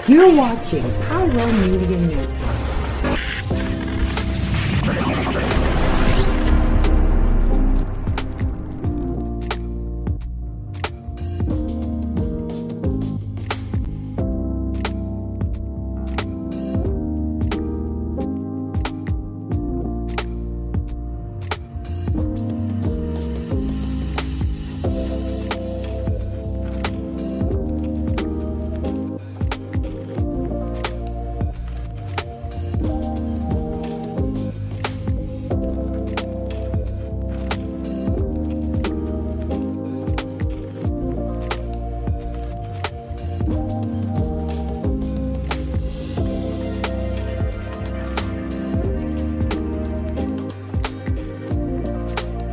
You're watching Pyro Media Network.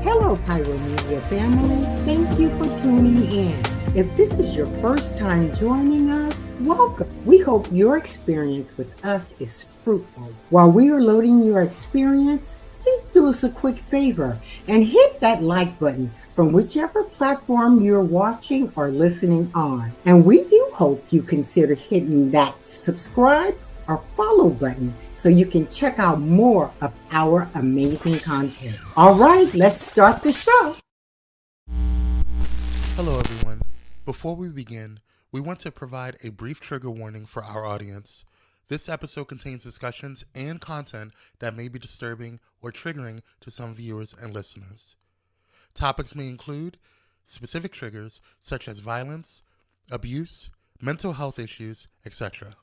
Hello, Pyro Media family. Thank you for tuning in. If this is your first time joining us, welcome. We hope your experience with us is fruitful. While we are loading your experience, please do us a quick favor and hit that like button from whichever platform you're watching or listening on. And we do hope you consider hitting that subscribe or follow button so you can check out more of our amazing content. All right, let's start the show. Hello everyone. Before we begin, we want to provide a brief trigger warning for our audience. This episode contains discussions and content that may be disturbing or triggering to some viewers and listeners. Topics may include specific triggers such as violence, abuse, mental health issues, etc.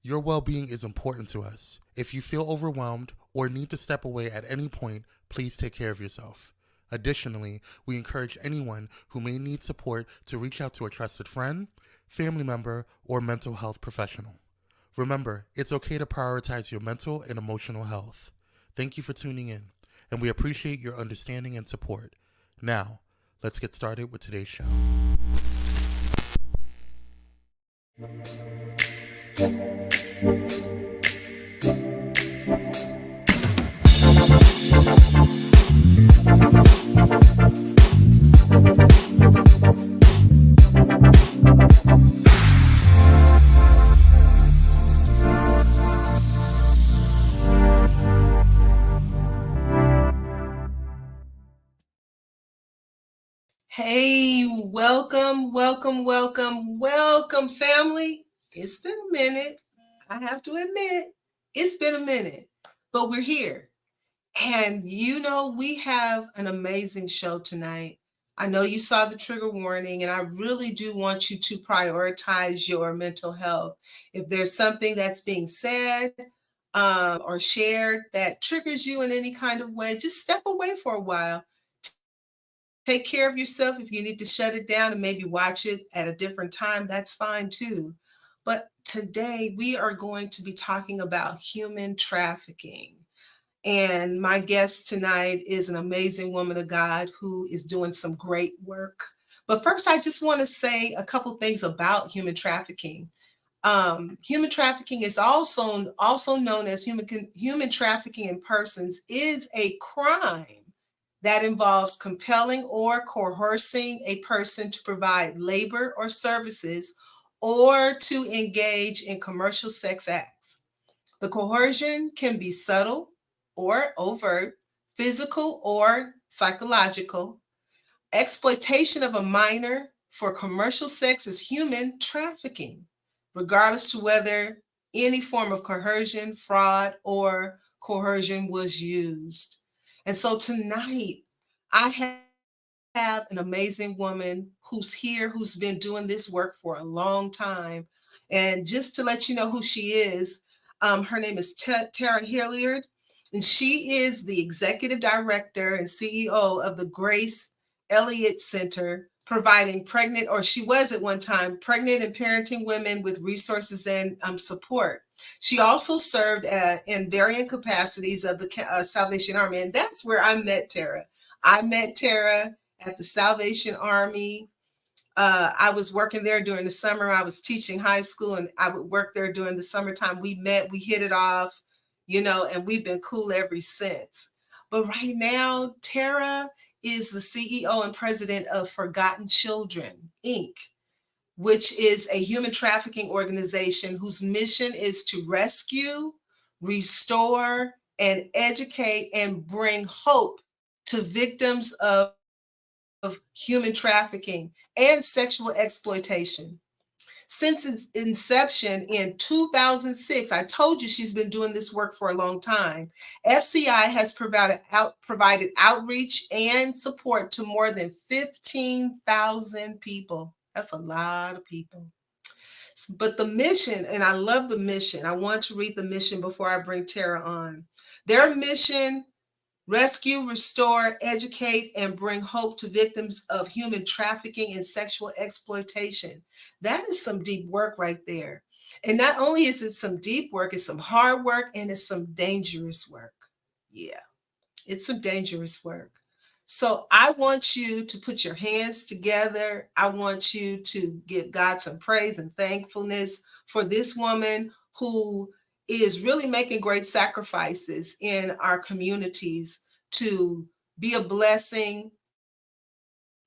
Your well-being is important to us. If you feel overwhelmed or need to step away at any point, please take care of yourself. Additionally, we encourage anyone who may need support to reach out to a trusted friend, family member, or mental health professional. Remember, it's okay to prioritize your mental and emotional health. Thank you for tuning in, and we appreciate your understanding and support. Now, let's get started with today's show. Hey, welcome family. It's been a minute. I have to admit, it's been a minute, but we're here. And we have an amazing show tonight. I know you saw the trigger warning, and I really do want you to prioritize your mental health. If there's something that's being said or shared that triggers you in any kind of way, just step away for a while. Take care of yourself. If you need to shut it down and maybe watch it at a different time, that's fine too. But today we are going to be talking about human trafficking. And my guest tonight is an amazing woman of God who is doing some great work. But first, I just want to say a couple things about human trafficking. Human trafficking is also known as human trafficking in persons is a crime that involves compelling or coercing a person to provide labor or services or to engage in commercial sex acts. The coercion can be subtle or overt, physical or psychological. Exploitation of a minor for commercial sex is human trafficking, regardless to whether any form of coercion, fraud, or coercion was used. And so tonight, I have an amazing woman who's here, who's been doing this work for a long time. And just to let you know who she is, her name is Tera Hilliard, and she is the executive director and CEO of the Grace Elliott Center, providing she was at one time, pregnant and parenting women with resources and support. She also served in varying capacities of the Salvation Army, and that's where I met Tera. I met Tera at the Salvation Army. I was working there during the summer. I was teaching high school, and I would work there during the summertime. We met, we hit it off, and we've been cool ever since. But right now, Tara is the CEO and president of Forgotten Children, Inc., which is a human trafficking organization whose mission is to rescue, restore, and educate and bring hope to victims of human trafficking and sexual exploitation. Since its inception in 2006, I told you she's been doing this work for a long time. FCI has provided outreach and support to more than 15,000 people. That's a lot of people. But the mission, and I love the mission. I want to read the mission before I bring Tara on. Their mission: rescue, restore, educate, and bring hope to victims of human trafficking and sexual exploitation. That is some deep work right there. And not only is it some deep work, it's some hard work and it's some dangerous work. Yeah, it's some dangerous work. So I want you to put your hands together. I want you to give God some praise and thankfulness for this woman who is really making great sacrifices in our communities to be a blessing,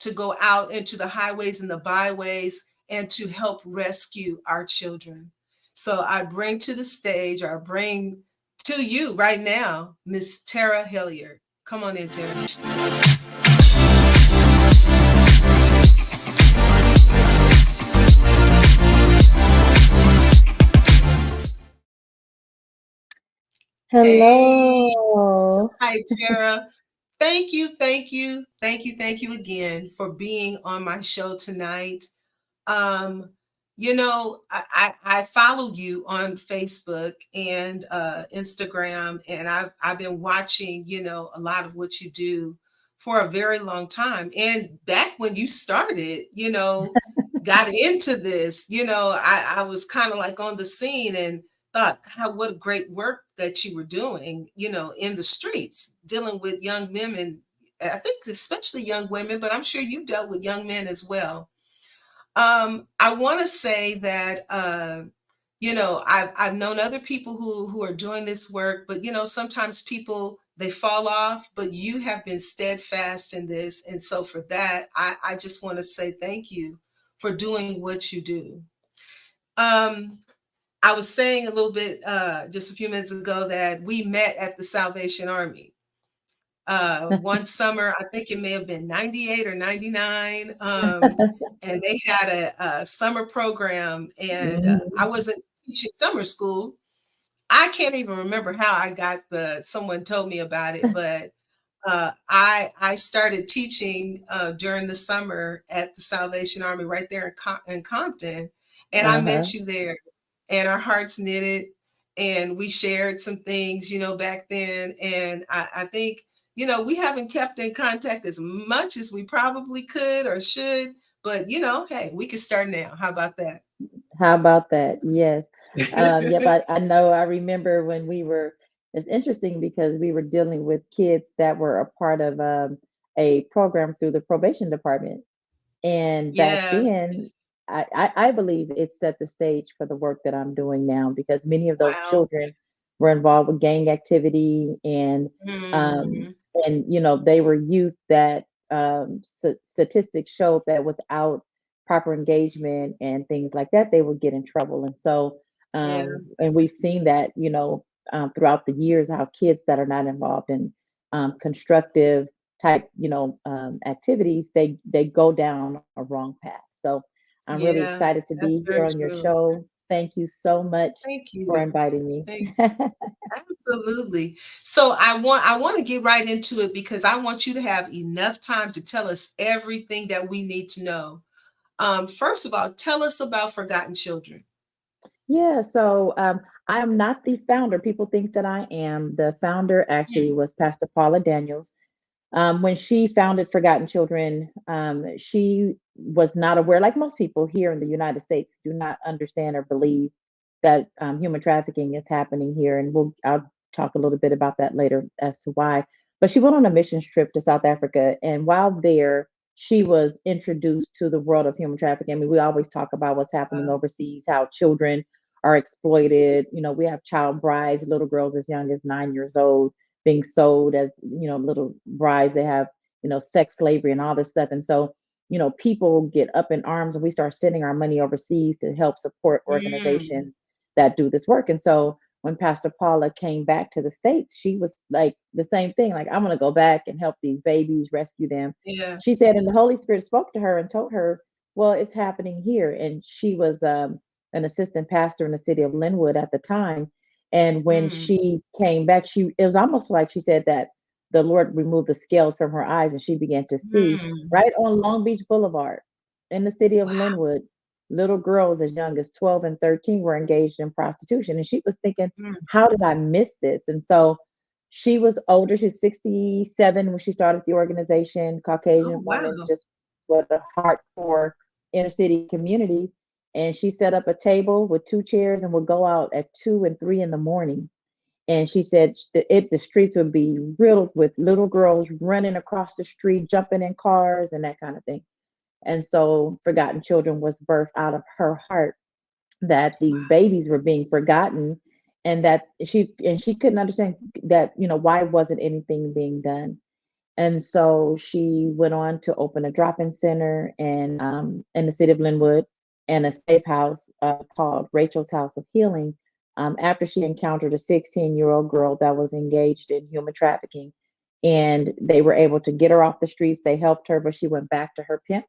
to go out into the highways and the byways and to help rescue our children. So I bring to the stage, or I bring to you right now, Miss Tera Hilliard. Come on in, Tera. Hey, Hello. hi, Tara. Thank you, thank you, thank you, thank you again for being on my show tonight. Um, I follow you on Facebook and Instagram, and I've been watching, a lot of what you do for a very long time. And back when you started, got into this, I was kind of like on the scene and thought, God, what a great work that you were doing, in the streets, dealing with young women. I think especially young women, but I'm sure you dealt with young men as well. I want to say that I've known other people who are doing this work, but sometimes people they fall off, but you have been steadfast in this, and so for that, I just want to say thank you for doing what you do. Um, I was saying a little bit just a few minutes ago that we met at the Salvation Army one summer. I think it may have been 98 or 99. And they had a summer program, and I Mhm. wasn't teaching summer school. I can't even remember how I got someone told me about it, but I started teaching during the summer at the Salvation Army right there in Compton, and I Uh-huh. met you there, and our hearts knitted, and we shared some things, back then, and I think we haven't kept in contact as much as we probably could or should, but hey, we can start now. How about that? How about that? Yes. Yep, I know. I remember when it's interesting because we were dealing with kids that were a part of a program through the probation department. And back Yeah. then, I believe it set the stage for the work that I'm doing now because many of those Wow. children were involved with gang activity um, Mhm. they were youth that statistics showed that without proper engagement and things like that, they would get in trouble. And so, Yeah. and we've seen that, throughout the years, how kids that are not involved in constructive type, activities, they go down a wrong path. So I'm really Yeah. excited to That's be here very on your true. show. Thank you so much Thank for you. inviting me. Thank Absolutely. So I want to get right into it because I want you to have enough time to tell us everything that we need to know. First of all, tell us about Forgotten Children. Yeah, so I am not the founder. People think that I am. The founder actually Mm. was Pastor Paula Daniels. When she founded Forgotten Children, she was not aware, like most people here in the United States, do not understand or believe that human trafficking is happening here. And I'll talk a little bit about that later as to why. But she went on a missions trip to South Africa. And while there, she was introduced to the world of human trafficking. I mean, we always talk about what's happening Uh, overseas, how children are exploited. We have child brides, little girls as young as 9 years old being sold as, little brides. They have, sex slavery and all this stuff. And so, people get up in arms, and we start sending our money overseas to help support Mm, organizations that do this work. And so when Pastor Paula came back to the States, she was like the same thing, like, I'm going to go back and help these babies, rescue them. yeah. She said, and the Holy Spirit spoke to her and told her, well, it's happening here. And she was an assistant pastor in the city of Linwood at the time. And when Mm, she came back, it was almost like she said that the Lord removed the scales from her eyes, and she began to see mm. right on Long Beach Boulevard in the city of Wow. Linwood, little girls as young as 12 and 13 were engaged in prostitution. And she was thinking, Mm. how did I miss this? And so she was older. She's 67 when she started the organization, Oh, Caucasian wow. woman, just with a heart for inner city community. And she set up a table with 2 chairs and would go out at 2 and 3 in the morning. And she said the streets would be riddled with little girls running across the street, jumping in cars, and that kind of thing. And so Forgotten Children was birthed out of her heart, that these babies were being forgotten, and that she couldn't understand that, why wasn't anything being done. And so she went on to open a drop-in center and in the city of Linwood, and a safe house called Rachel's House of Healing, after she encountered a 16-year-old girl that was engaged in human trafficking. And they were able to get her off the streets. They helped her, but she went back to her pimp,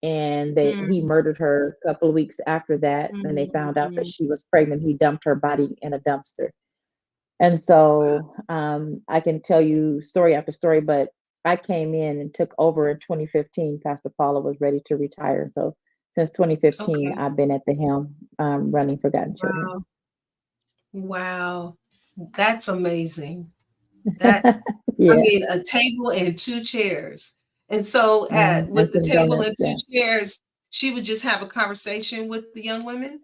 and he Mm, murdered her a couple of weeks after that. When they found out that mm. she was pregnant, he dumped her body in a dumpster. And Wow. so I can tell you story after story, but I came in and took over in 2015. Pastor Paula was ready to retire. So since 2015, Okay. I've been at the helm, running Forgotten Children. Wow. Wow. That's amazing. That I Yeah. mean, a table and 2 chairs. And so And with the some table and donuts. two Yeah. chairs, she would just have a conversation with the young women?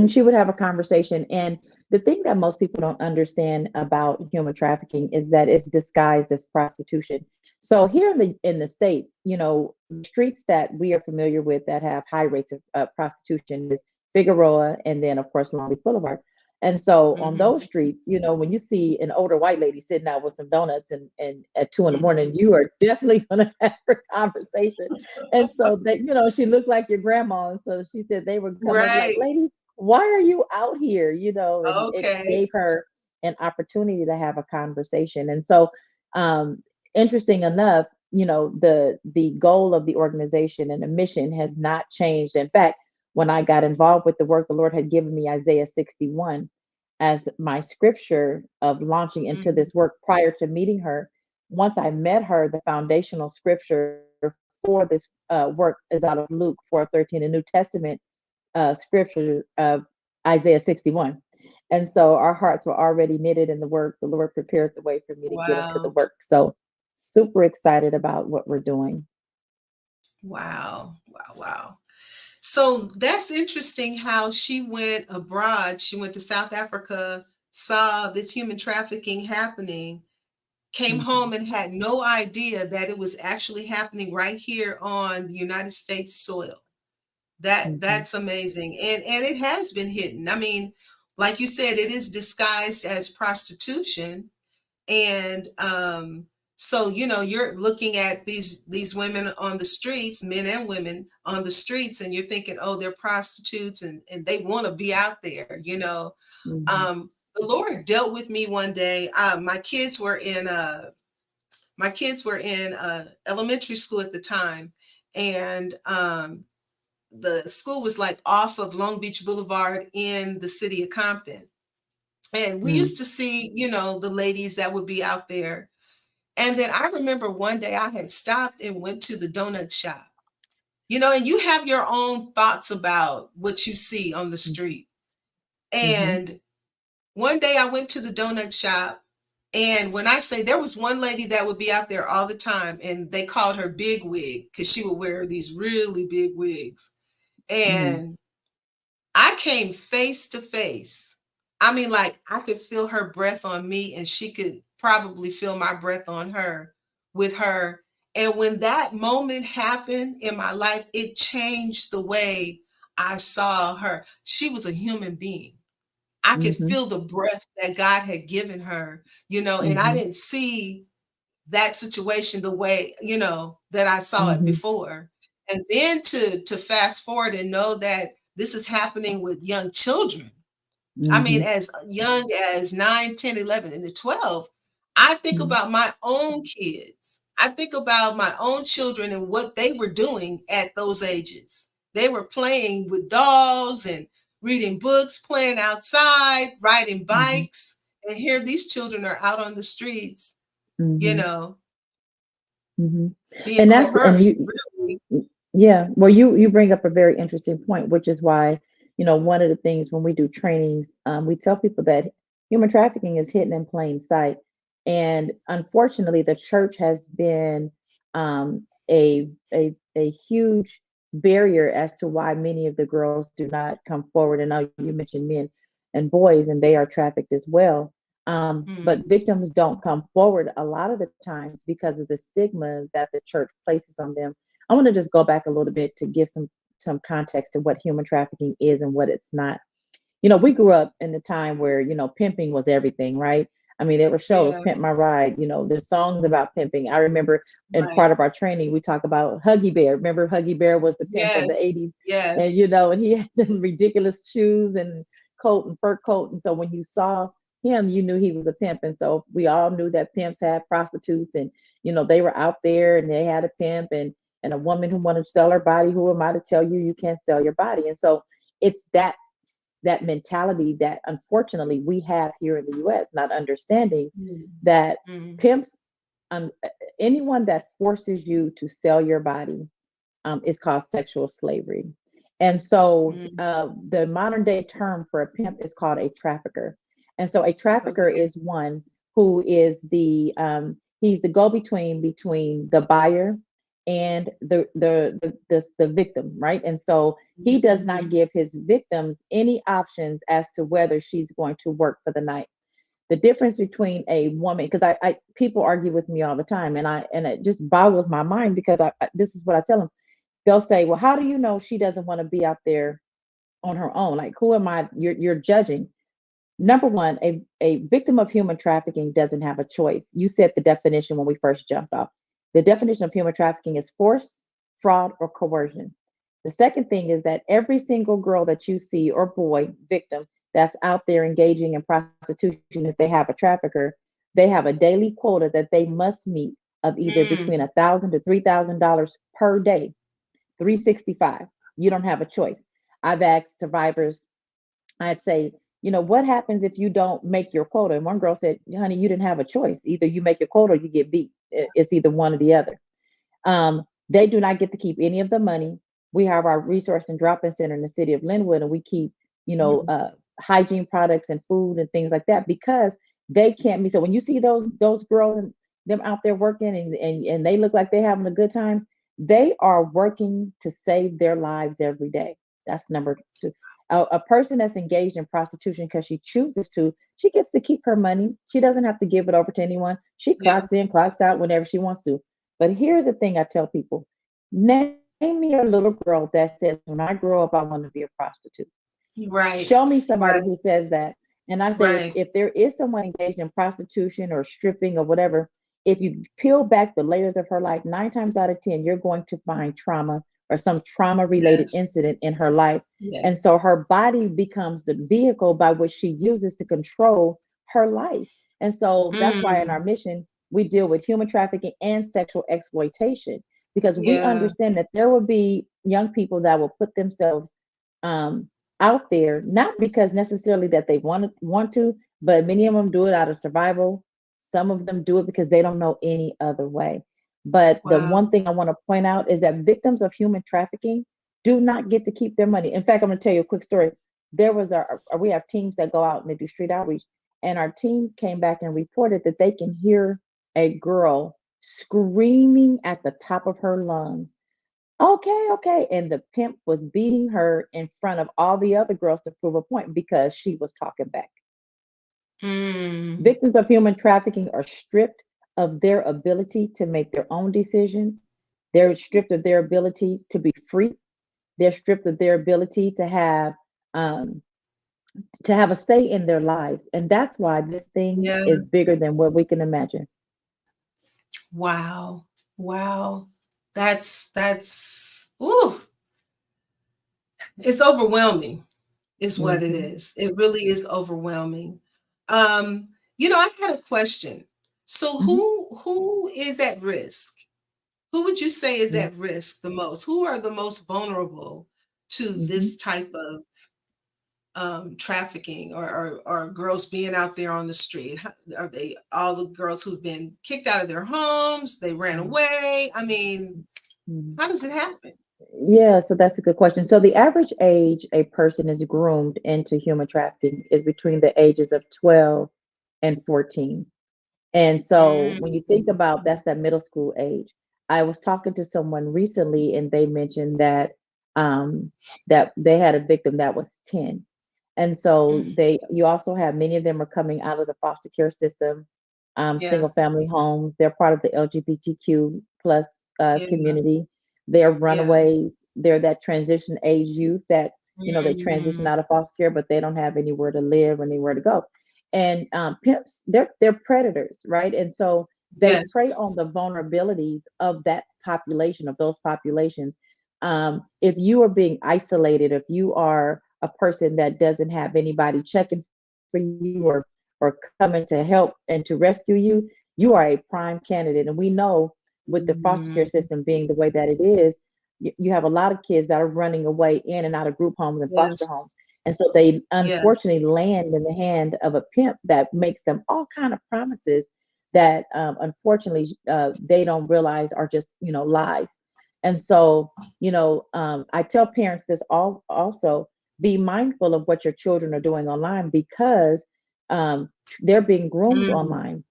She would have a conversation. And the thing that most people don't understand about human trafficking is that it's disguised as prostitution. So here in the States, the streets that we are familiar with that have high rates of prostitution is Figueroa, and then of course Long Beach Boulevard. And so on those Mhm, streets, when you see an older white lady sitting out with some donuts and at 2 in the morning, mhm. you are definitely going to have a conversation. And so that, she looked like your grandma. And so she said they would come up like, Right. lady, why are you out here? And it Okay. gave her an opportunity to have a conversation. And so, um, interesting enough, the goal of the organization and the mission has not changed. In fact, when I got involved with the work, the Lord had given me Isaiah 61 as my scripture of launching into Mhm. this work prior to meeting her. Once I met her, the foundational scripture for this work is out of Luke 4:13, the New Testament scripture of Isaiah 61. And so our hearts were already knitted in the work. The Lord prepared the way for me to get into the Wow. work. So super excited about what we're doing. Wow. Wow. Wow. So that's interesting how she went abroad. She went to South Africa, saw this human trafficking happening, came Mhm, home and had no idea that it was actually happening right here on the United States soil. mhm, That's amazing. And it has been hidden. I mean, like you said, it is disguised as prostitution. And so you're looking at these women on the streets, men and women on the streets, and you're thinking, oh, they're prostitutes, and they want to be out there. mhm, The Lord dealt with me one day. My kids were in elementary school at the time, and the school was like off of Long Beach Boulevard in the city of Compton. And we mm, used to see, the ladies that would be out there. And then I remember one day I had stopped and went to the donut shop, and you have your own thoughts about what you see on the street. mhm, And one day I went to the donut shop. And when I say, there was one lady that would be out there all the time, and they called her Big Wig because she would wear these really big wigs. mhm, And I came face to face. I mean, like, I could feel her breath on me, and she could probably feel my breath on her with her. And when that moment happened in my life, it changed the way I saw her. She was a human being. I could Mm-hmm. feel the breath that God had given her, and I Mm-hmm. didn't see that situation the way, that I saw it Mm-hmm. before. And then to fast forward and know that this is happening with young children. I mean, Mm-hmm. as young as 9, 10, 11, and the 12, I think about my own kids. I think about my own children and what they were doing at those ages. They were playing with dolls and reading books, playing outside, riding Mm-hmm. bikes. And here these children are out on the streets, you Mm-hmm. know, Mm-hmm. being And that's and coerced, you really. yeah, well, you bring up a very interesting point, which is why, one of the things when we do trainings, we tell people that human trafficking is hidden in plain sight. And unfortunately, the church has been a huge barrier as to why many of the girls do not come forward. And now you mentioned men and boys, and they are trafficked as well. But Mm, victims don't come forward a lot of the times because of the stigma that the church places on them. I want to just go back a little bit to give some context to what human trafficking is and what it's not. We grew up in the time where, pimping was everything, right? I mean, there were shows, yeah, Pimp My Ride, there's songs about pimping. I remember in right. part of our training, we talk about Huggy Bear. Remember Huggy Bear was the pimp of the Yes, 80s. And, yes, and he had them ridiculous shoes and coat and fur coat. And so when you saw him, you knew he was a pimp. And so we all knew that pimps had prostitutes and, they were out there and they had a pimp and a woman who wanted to sell her body. Who am I to tell you you can't sell your body? And so it's that mentality that unfortunately we have here in the US, not understanding mm, that mm, pimps, um, anyone that forces you to sell your body is called sexual slavery. And so mm. the modern day term for a pimp is called a trafficker. And so a trafficker Okay. is one who is he's the go between the buyer and the victim, right? And so he does not Mhm. give his victims any options as to whether she's going to work for the night. The difference between a woman, because I people argue with me all the time, and it just boggles my mind because this is what I tell them. They'll say, well, how do you know she doesn't want to be out there on her own? Like, who am I? You're judging. Number one, a victim of human trafficking doesn't have a choice. You said the definition when we first jumped off. The definition of human trafficking is force, fraud, or coercion. The second thing is that every single girl that you see or boy victim that's out there engaging in prostitution, if they have a trafficker, they have a daily quota that they must meet of either between Mm, $1,000 to $3,000 per day, 365. You don't have a choice. I've asked survivors, I'd say, what happens if you don't make your quota? And one girl said, honey, you didn't have a choice. Either you make your quota or you get beat. It's either one or the other. They do not get to keep any of the money. We have our resource and drop-in center in the city of Linwood, and we keep, mm. hygiene products and food and things like that because they can't be. So when you see those girls and them out there working and they look like they're having a good time, they are working to save their lives every day. That's number two. A person that's engaged in prostitution because she chooses to, she gets to keep her money. She doesn't have to give it over to anyone. She Yeah, clocks in, clocks out whenever she wants to. But here's the thing I tell people: name me a little girl that says, when I grow up, I want to be a prostitute. right, Show me somebody right, who says that. And I say, right. if there is someone engaged in prostitution or stripping or whatever, if you peel back the layers of her life, 9 times out of 10, you're going to find trauma or some trauma related Yes, incident in her life. And yes. so her body becomes the vehicle by which she uses to control her life. And so that's why in our Mm, mission, we deal with human trafficking and sexual exploitation because we yeah, understand that there will be young people that will put themselves um, out there, not because necessarily that they want to, but many of them do it out of survival. Some of them do it because they don't know any other way. But the wow. one thing I want to point out is that victims of human trafficking do not get to keep their money. In fact, I'm going to tell you a quick story. There was we have teams that go out and they do street outreach, and our teams came back and reported that they can hear a girl screaming at the top of her lungs, okay, okay. And the pimp was beating her in front of all the other girls to prove a point because she was talking back. Mm, Victims of human trafficking are stripped of their ability to make their own decisions. They're stripped of their ability to be free. They're stripped of their ability to have um, to have a say in their lives. And that's why this thing Yeah. is bigger than what we can imagine. Wow. Wow. Ooh, it's overwhelming, is what it Mhm, is. It really is overwhelming. Um, I had a question. So mhm, who is at risk? Who would you say is mhm, at risk the most? Who are the most vulnerable to mhm. this type of trafficking, or girls being out there on the street? Are they all the girls who've been kicked out of their homes? They ran Mhm, away? I mean, mhm. how does it happen? Yeah, so that's a good question. So the average age a person is groomed into human trafficking is between the ages of 12 and 14. And so when you think about, Mm, that's that middle school age. I was talking to someone recently and they mentioned um, that they had a victim that was 10. And so mm, you also have many of them are coming out of the foster care system, yeah, single family homes. They're part of the LGBTQ plus yeah, community. They're yeah. runaways. They're that transition age youth that, they transition Mm, out of foster care, but they don't have anywhere to live or anywhere to go. And pimps, they're predators, right? And so they prey yes. on the vulnerabilities of that population, of those populations. If you are being isolated, if you are a person that doesn't have anybody checking for you or coming to help and to rescue you, you are a prime candidate. And we know with the foster care Mm, system being the way that it is, you have a lot of kids that are running away in and out of group homes and foster yes, homes. And so they yes. unfortunately land in the hand of a pimp that makes them all kind of promises that unfortunately they don't realize are just lies. And so I tell parents this also, be mindful of what your children are doing online because they're being groomed Mm, online.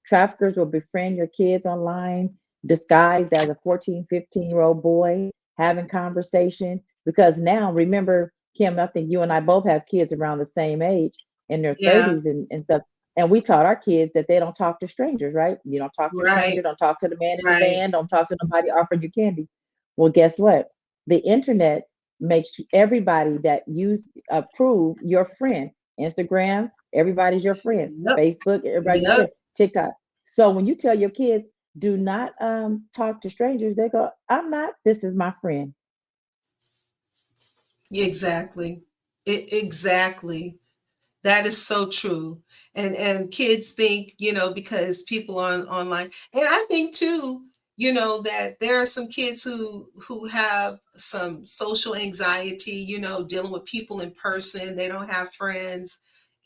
Traffickers will befriend your kids online disguised as a 14, 15-year-old boy having conversation because now remember, Kim, I think you and I both have kids around the same age in their yeah, 30s and stuff. And we taught our kids that they don't talk to strangers, right? You don't talk to a right, stranger, don't talk to the man in the right. van, don't talk to nobody offering you candy. Well, guess what? The internet makes everybody that use approve your friend. Instagram, everybody's your friend. Yep, Facebook, everybody's your yep. friend. TikTok. So when you tell your kids, do not talk to strangers, they go, I'm not, this is my friend. Exactly. Exactly. That is so true. And kids think, because people on online, and I think too, that there are some kids who have some social anxiety, dealing with people in person. They don't have friends.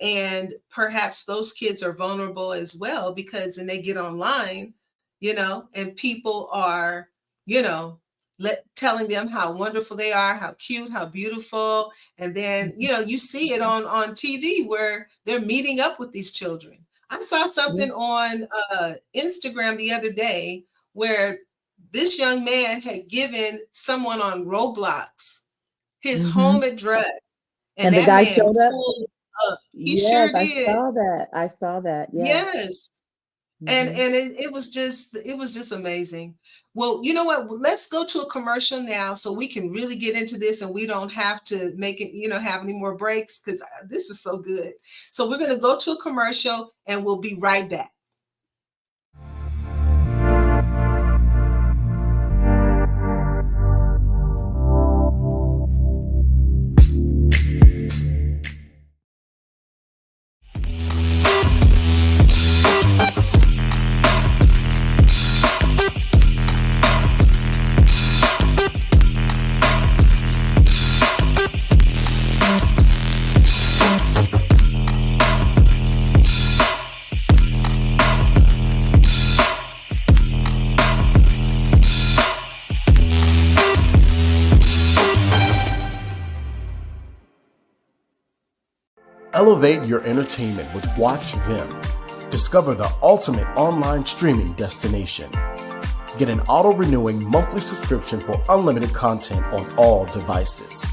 And perhaps those kids are vulnerable as well because then they get online, and people are, you know, telling them how wonderful they are, how cute, how beautiful, and then, Mhm. you see it on TV where they're meeting up with these children. I saw Yeah. something on Instagram the other day where this young man had given someone on Roblox his Hmm. home address, and And the that guy man showed up. pulled up. He Yes, sure I did. saw that. I saw that. Yeah. Yes. And Hmm. and it was just amazing. Well, you know what? Let's go to a commercial now so we can really get into this and we don't have to make it, have any more breaks because this is so good. So we're going to go to a commercial and we'll be right back. Elevate your entertainment with Watch Vim. Discover the ultimate online streaming destination. Get an auto-renewing monthly subscription for unlimited content on all devices.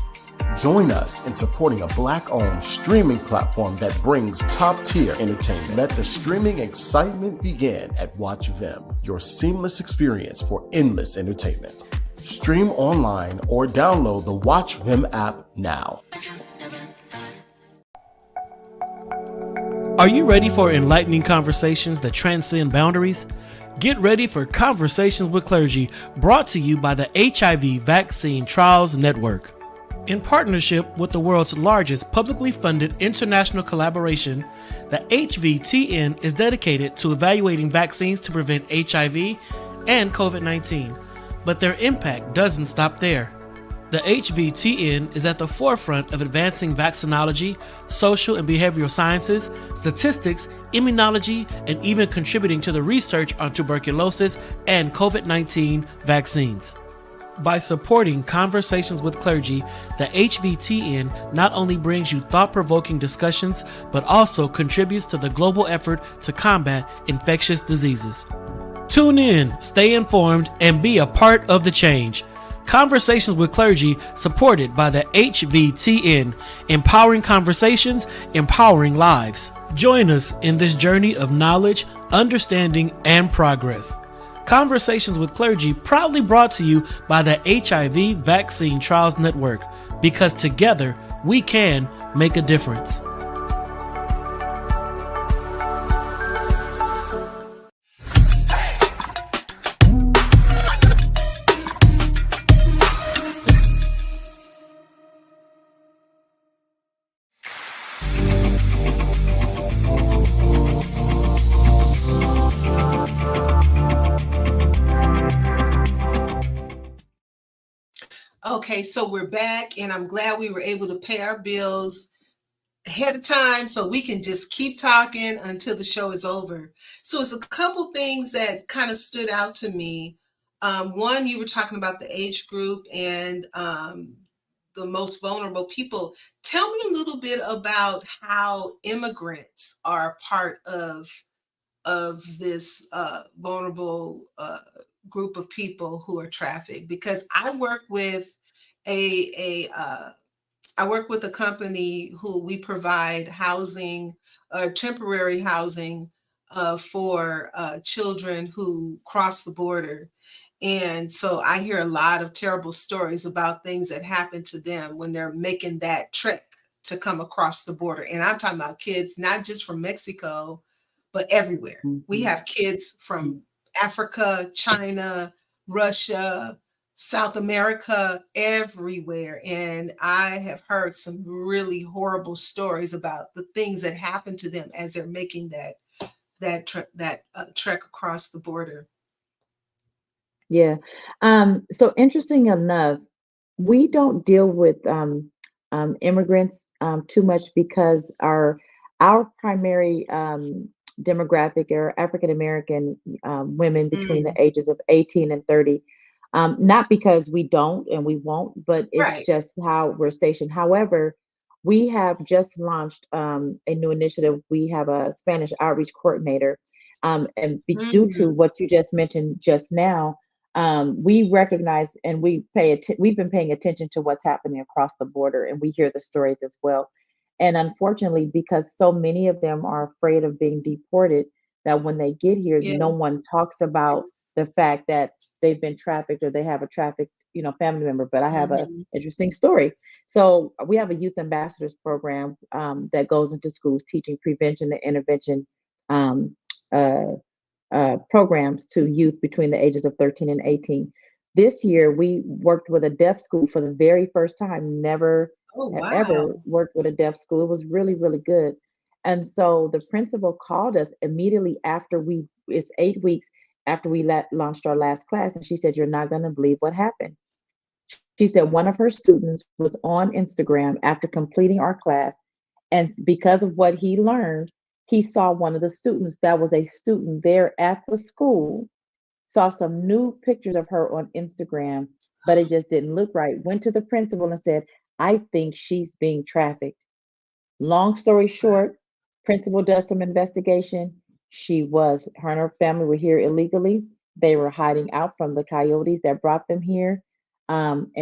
Join us in supporting a Black-owned streaming platform that brings top-tier entertainment. Let the streaming excitement begin at Watch Vim, your seamless experience for endless entertainment. Stream online or download the Watch Vim app now. Are you ready for enlightening conversations that transcend boundaries? Get ready for Conversations with Clergy, brought to you by the HIV Vaccine Trials Network. In partnership with the world's largest publicly funded international collaboration, the HVTN is dedicated to evaluating vaccines to prevent HIV and COVID-19. But their impact doesn't stop there. The HVTN is at the forefront of advancing vaccinology, social and behavioral sciences, statistics, immunology, and even contributing to the research on tuberculosis and COVID-19 vaccines. By supporting Conversations with Clergy, the HVTN not only brings you thought-provoking discussions, but also contributes to the global effort to combat infectious diseases. Tune in, stay informed, and be a part of the change. Conversations with Clergy, supported by the HVTN, empowering conversations, empowering lives. Join us in this journey of knowledge, understanding, and progress. Conversations with Clergy, proudly brought to you by the HIV Vaccine Trials Network, because together we can make a difference. Okay, so we're back, and I'm glad we were able to pay our bills ahead of time so we can just keep talking until the show is over. So it's a couple things that kind of stood out to me. One, you were talking about the age group and the most vulnerable people. Tell me a little bit about how immigrants are part of this vulnerable group of people who are trafficked, because I work with I work with a company who we provide housing, temporary housing for children who cross the border. And so I hear a lot of terrible stories about things that happen to them when they're making that trek to come across the border. And I'm talking about kids, not just from Mexico, but everywhere. We have kids from Africa, China, Russia, South America, everywhere. And I have heard some really horrible stories about the things that happen to them as they're making that trek across the border. Yeah. So interesting enough, we don't deal with immigrants too much because our primary demographic are African American women between the ages of 18 and 30. Not because we don't and we won't, but it's Right. just how we're stationed. However, we have just launched a new initiative. We have a Spanish outreach coordinator. Due to what you just mentioned just now, we recognize and we've been paying attention to what's happening across the border, and we hear the stories as well. And unfortunately, because so many of them are afraid of being deported, that when they get here, Yeah. no one talks about the fact that they've been trafficked or they have a trafficked, family member. But I have a interesting story. So we have a youth ambassadors program that goes into schools teaching prevention and intervention programs to youth between the ages of 13 and 18. This year, we worked with a deaf school for the very first time. Never ever worked with a deaf school. It was really, really good. And so the principal called us immediately after it's 8 weeks after we launched our last class. And she said, "You're not going to believe what happened." She said one of her students was on Instagram after completing our class. And because of what he learned, he saw one of the students that was a student there at the school, saw some new pictures of her on Instagram, but it just didn't look right. Went to the principal and said, "I think she's being trafficked." Long story short, principal does some investigation. Her and her family were here illegally. They were hiding out from the coyotes that brought them here. And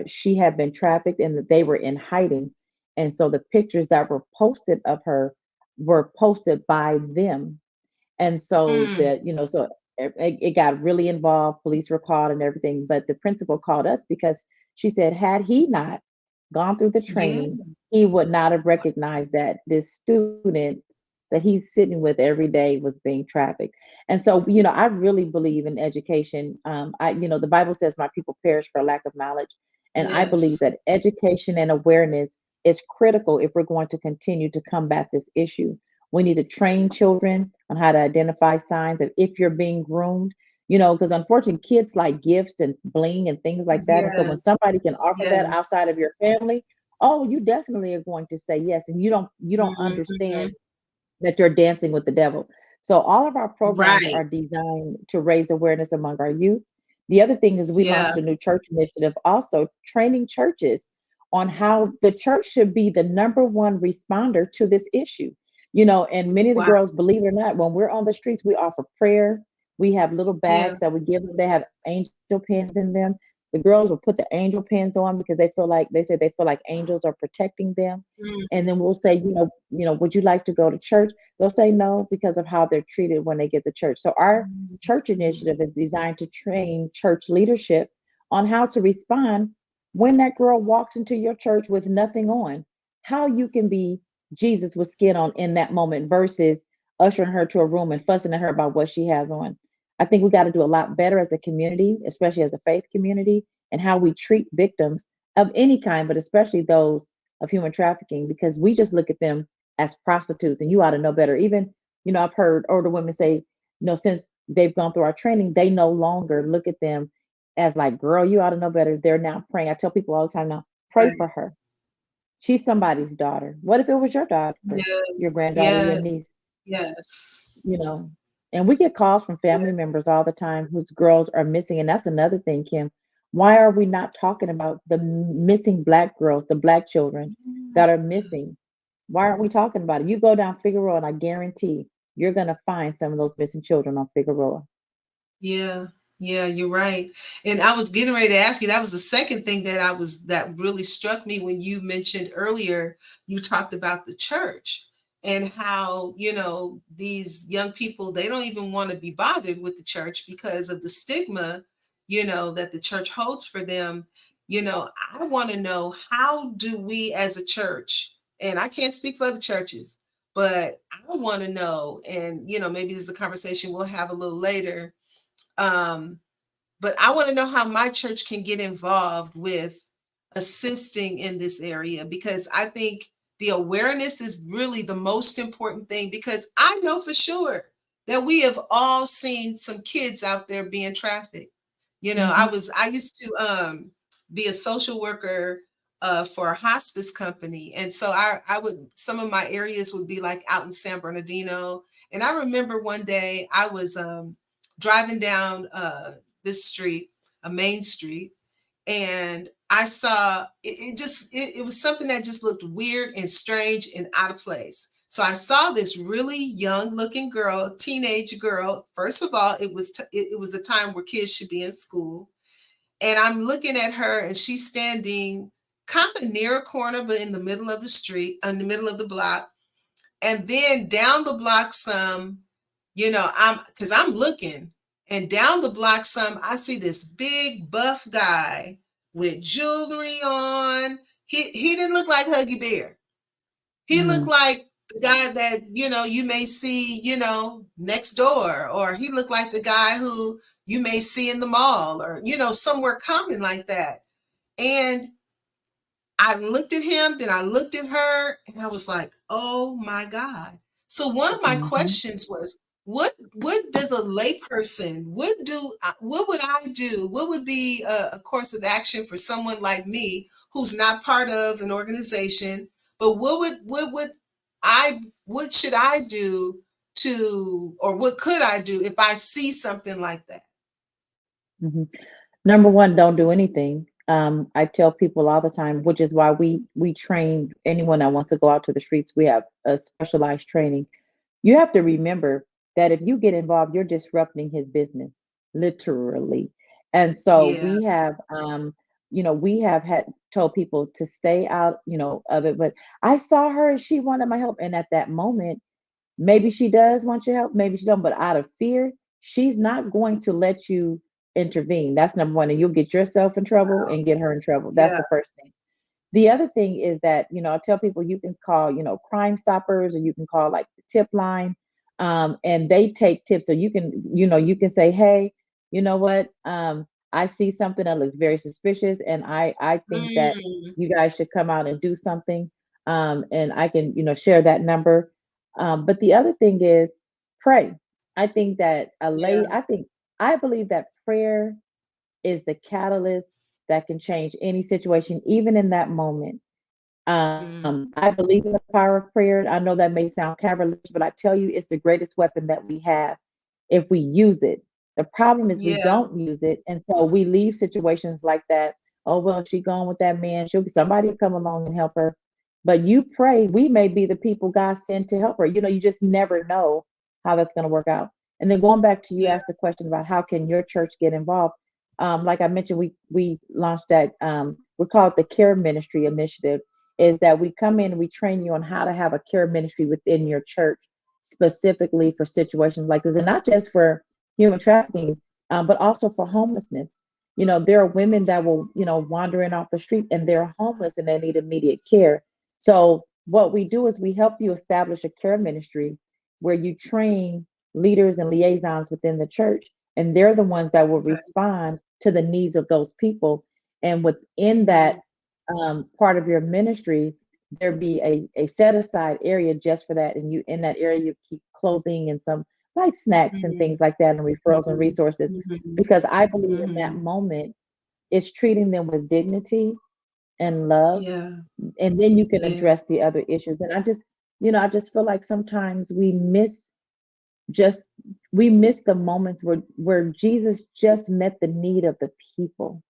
she had been trafficked and they were in hiding. And so the pictures that were posted of her were posted by them. And so it got really involved. Police were called and everything. But the principal called us because she said, had he not gone through the training, he would not have recognized that this student that he's sitting with every day was being trafficked. And so, I really believe in education. The Bible says my people perish for lack of knowledge. And I believe Yes. that education and awareness is critical if we're going to continue to combat this issue. We need to train children on how to identify signs of if you're being groomed, because unfortunately kids like gifts and bling and things like that. And so when Yes. somebody can offer that outside Yes. of your family, oh, you definitely are going to say yes. And you don't Mhm. understand that you're dancing with the devil. So all of our programs Right. are designed to raise awareness among our youth. The other thing is we Yeah. launched a new church initiative, also training churches on how the church should be the number one responder to this issue. And many of the Wow. girls, believe it or not, when we're on the streets, we offer prayer. We have little Yeah. bags that we give them. They have angel pens in them. The girls will put the angel pens on because they feel like angels are protecting them. And Mhm. then we'll say, would you like to go to church? They'll say no because of how they're treated when they get to church. So our church Mhm. initiative is designed to train church leadership on how to respond when that girl walks into your church with nothing on, how you can be Jesus with skin on in that moment versus ushering her to a room and fussing at her about what she has on. I think we got to do a lot better as a community, especially as a faith community, and how we treat victims of any kind, but especially those of human trafficking, because we just look at them as prostitutes, and you ought to know better. Even, I've heard older women say, since they've gone through our training, they no longer look at them as like, girl, you ought to know better. They're now praying. I tell people all the time now, pray for Right. her. She's somebody's daughter. What if it was your daughter, your Yes. granddaughter, your Yes. niece? Yes. you know and we get calls from family Yes. members all the time whose girls are missing, and that's another thing, Kim. Why are we not talking about the missing black girls, the black children that are missing? Why aren't we talking about it? You go down Figueroa and I guarantee you're going to find some of those missing children on Figueroa. Yeah, yeah, you're right. And I was getting ready to ask you, that was the second thing that really struck me when you mentioned earlier, you talked about the church and how, these young people, they don't even want to be bothered with the church because of the stigma, that the church holds for them. I want to know, how do we as a church, and I can't speak for other churches, but I want to know, and maybe this is a conversation we'll have a little later, um, but I want to know how my church can get involved with assisting in this area, because I think the awareness is really the most important thing, because I know for sure that we have all seen some kids out there being trafficked. Hmm. I used to be a social worker for a hospice company. And so I would, some of my areas would be like out in San Bernardino. And I remember one day I was driving down this street, a main street, and I saw it was something that just looked weird and strange and out of place. So I saw this really young looking girl, teenage girl. First of all, it was a time where kids should be in school. And I'm looking at her, and she's standing kind of near a corner, but in the middle of the street, in the middle of the block. And then down the block some, I'm looking, and down the block some, I see this big buff guy with jewelry on. He didn't look like Huggy Bear. He looked Mm. like the guy that, you may see, next door, or he looked like the guy who you may see in the mall, or, somewhere common like that. And I looked at him, then I looked at her, and I was like, "Oh my God." So one of my Hmm. questions was, what does a layperson, what would I do? What would be a course of action for someone like me who's not part of an organization? But what should I do to, or what could I do if I see something like that? Hmm. Number one, don't do anything. I tell people all the time, which is why we train anyone that wants to go out to the streets. We have a specialized training. You have to remember that if you get involved, you're disrupting his business, literally. And so Yeah, we have had told people to stay out, of it. But I saw her and she wanted my help. And at that moment, maybe she does want your help, maybe she don't, but out of fear, she's not going to let you intervene. That's number one. And you'll get yourself in trouble and get her in trouble. That's yeah, the first thing. The other thing is that, I tell people you can call, Crime Stoppers, or you can call like the tip line, and they take tips. So you can say, hey, you know what? I see something that looks very suspicious, and I think that Mm, you guys should come out and do something. And I can, share that number. But the other thing is pray. I think that yeah. I believe that prayer is the catalyst that can change any situation, even in that moment. Mm, I believe in the power of prayer. I know that may sound cavalier, but I tell you, it's the greatest weapon that we have if we use it. The problem is we yeah. don't use it, and so we leave situations like that. Oh well, she gone with that man. Somebody will come along and help her. But you pray, we may be the people God sent to help her. You just never know how that's going to work out. And then going back to you Yeah. asked the question about how can your church get involved. Like I mentioned, we launched that. We call it the Care Ministry Initiative. Is that we come in and we train you on how to have a care ministry within your church, specifically for situations like this, and not just for human trafficking, but also for homelessness. There are women that will, wandering off the street and they're homeless and they need immediate care. So what we do is we help you establish a care ministry where you train leaders and liaisons within the church, and they're the ones that will Okay. respond to the needs of those people. And within that Mm, part of your ministry, there be a set aside area just for that. And you in that area, you keep clothing and some like snacks and mm, things like that, and referrals and mhm, resources. mhm, Because I believe in that mhm. moment, it's treating them with dignity and love, Yeah. and then you can Yeah. address the other issues. And I just feel like sometimes just we miss the moments where Jesus just met the need of the people,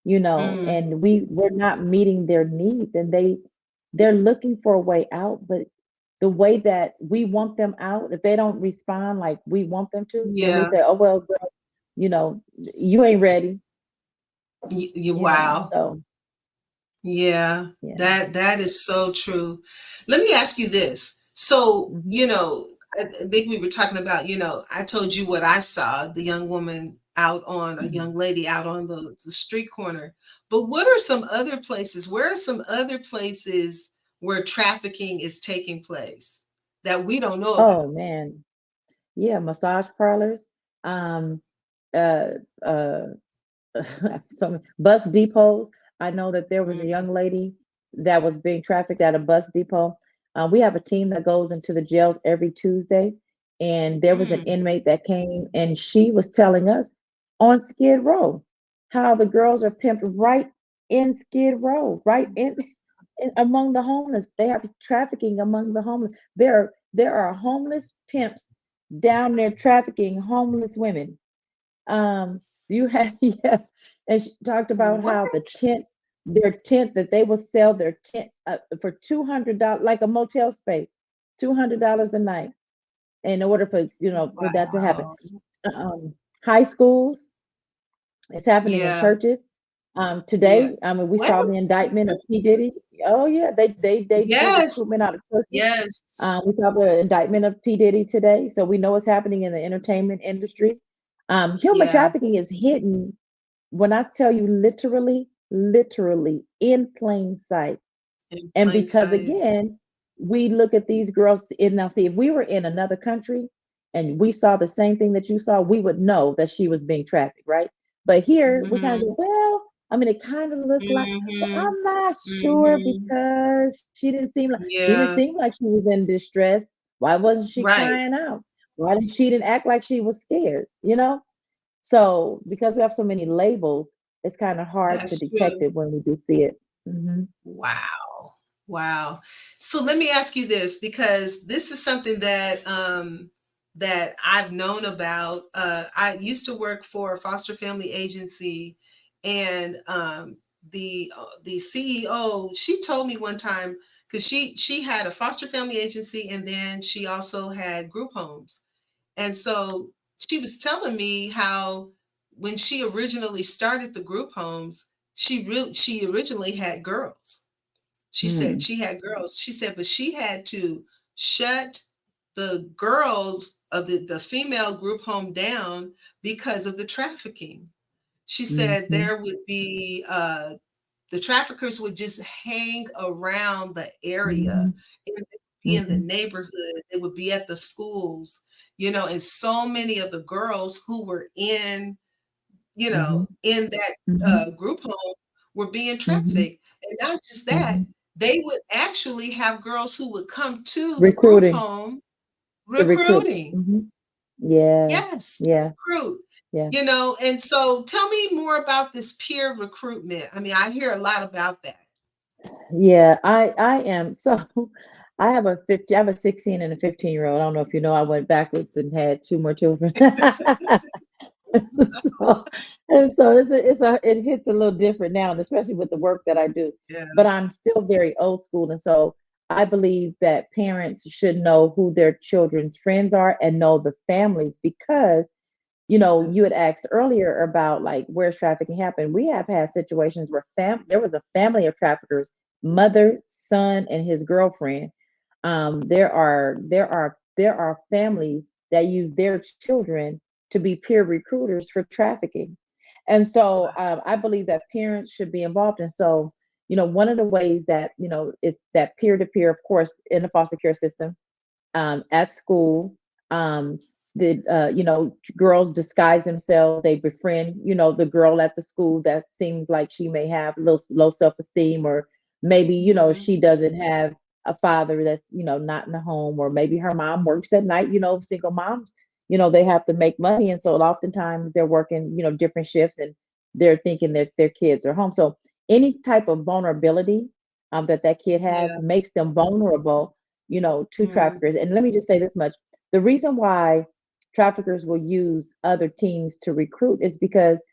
Mm, and we're not meeting their needs, and they're looking for a way out, but the way that we want them out, if they don't respond like we want them to, then we yeah. say, oh well, girl, you know you ain't ready, Wow. so Yeah, yeah. that is so true. Let me ask you this. So, Hmm. I think we were talking about, I told you what I saw, the young woman out on, a young lady out on the street corner. But what are some other places? Where are some other places where trafficking is taking place that we don't know Oh about? man, yeah, massage parlors, um uh uh some bus depots. I know that there was a Mm, young lady that was being trafficked at a bus depot. We have a team that goes into the jails every Tuesday, and there was an mm, inmate that came and she was telling us on Skid Row how the girls are pimped right in Skid Row, right in among the homeless. They have trafficking among the homeless. There are homeless pimps down there trafficking homeless women. You have yeah, and she talked about how the what? tents, their tent that they will sell their tent for $200, like a motel space, $200 a night, in order for that to happen. Wow. Um, High schools, it's happening in Yeah, churches. yeah. Today, I mean, we What? saw the indictment of P Diddy. Oh yeah, they do Yes, recruitment out of churches. yes. We saw the indictment of P. Diddy today, so we know what's happening in the entertainment industry. Human Yeah, trafficking is hidden, when I tell you, literally in plain sight. in And plain because sight. again, we look at these girls, and now see, if we were in another country and we saw the same thing that you saw, we would know that she was being trafficked, right? But here we kind of Mhm, go, well, I mean, it kind of looked like, well, mhm, I'm not sure mhm. because Yeah, she was in distress. Why wasn't she right. crying out? Why didn't she didn't act like she was scared? So because we have so many labels, it's kind of hard to That's detect true. it when we do see it. Hmm. Wow. Wow. So let me ask you this, because this is something that I've known about. I used to work for a foster family agency, and the CEO, she told me one time, because she had a foster family agency, and then she also had group homes. And so she was telling me how when she originally started the group homes, she originally had girls. She said Hmm. she had girls. She said, but she had to shut the girls of the female group home down because of the trafficking. She said Hmm. there would be the traffickers would just hang around the area, be in the neighborhood. They would be at the schools, and so many of the girls who were in, in that group home were being trafficked. And not just that, they would actually have girls who would come to the group Recruiting. home To recruit. recruiting. Yeah. Yes, Yeah. recruit. Yeah. And so tell me more about this peer recruitment. I mean, I hear a lot about that. Yeah, I am. So I have a 16 and a 15-year-old. I don't know if you know, I went backwards and had two more children. so, and so it hits a little different now, and especially with the work that I do. Yeah. But I'm still very old school, and so I believe that parents should know who their children's friends are and know the families, because you had asked earlier about like where's trafficking happen. We have had situations where there was a family of traffickers, mother, son, and his girlfriend. There are families that use their children to be peer recruiters for trafficking. And so I believe that parents should be involved. And so, one of the ways that, is that peer to peer, of course, in the foster care system, at school, girls disguise themselves. They befriend, the girl at the school that seems like she may have a little low self-esteem, or maybe, she doesn't have a father that's, not in the home, or maybe her mom works at night. Single moms, they have to make money. And so oftentimes they're working, different shifts, and they're thinking that their kids are home. So any type of vulnerability that kid has makes them vulnerable, to traffickers. And let me just say this much. The reason why traffickers will use other teens to recruit is because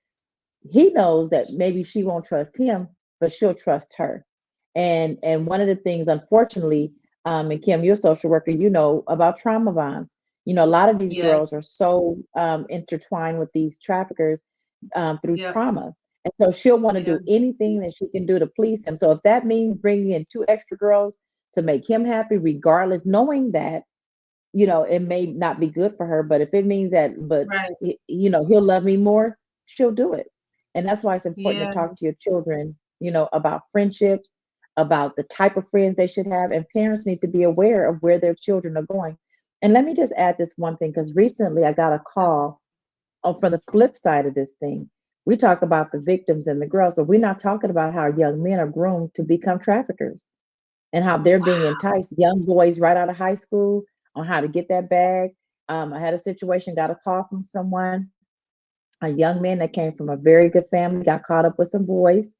he knows that maybe she won't trust him, but she'll trust her. And one of the things, unfortunately, and Kim, you're a social worker, about trauma bonds. A lot of these girls Yes. are so intertwined with these traffickers through Yeah. trauma. And so she'll want to Yeah. do anything that she can do to please him. So if that means bringing in 2 extra girls to make him happy, regardless, knowing that, it may not be good for her, but if it means that, Right. he'll love me more, she'll do it. And that's why it's important to Yeah. talk to your children, about friendships, about the type of friends they should have. And parents need to be aware of where their children are going. And let me just add this one thing, because recently I got a call from the flip side of this thing. We talk about the victims and the girls, but we're not talking about how young men are groomed to become traffickers, and how they're being Wow. enticed, young boys right out of high school, on how to get that bag. I had a situation, got a call from someone, a young man that came from a very good family, got caught up with some boys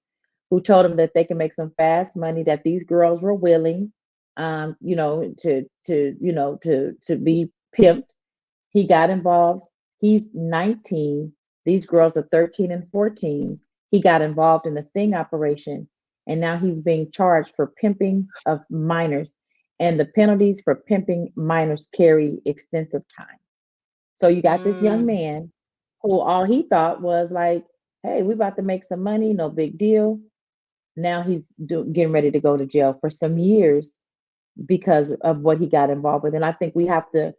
who told him that they can make some fast money, that these girls were willing, to be pimped. He got involved. He's 19. These girls are 13 and 14. He got involved in the sting operation, and now he's being charged for pimping of minors. And the penalties for pimping minors carry extensive time. So you got this young Mm. man who all he thought was like, hey, we about to make some money, no big deal. Now he's getting ready to go to jail for some years because of what he got involved with. And I think we have to,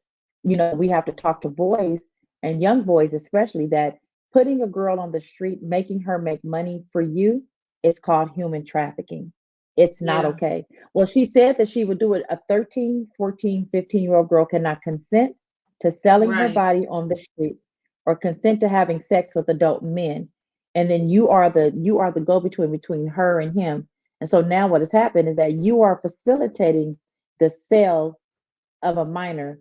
talk to boys, and young boys especially, that putting a girl on the street, making her make money for you, is called human trafficking. It's not Yeah. okay. Well, she said that she would do it. A 13, 14, 15-year-old girl cannot consent to selling her Right. body on the streets, or consent to having sex with adult men. And then you are the go-between between her and him. And so now what has happened is that you are facilitating the sale of a minor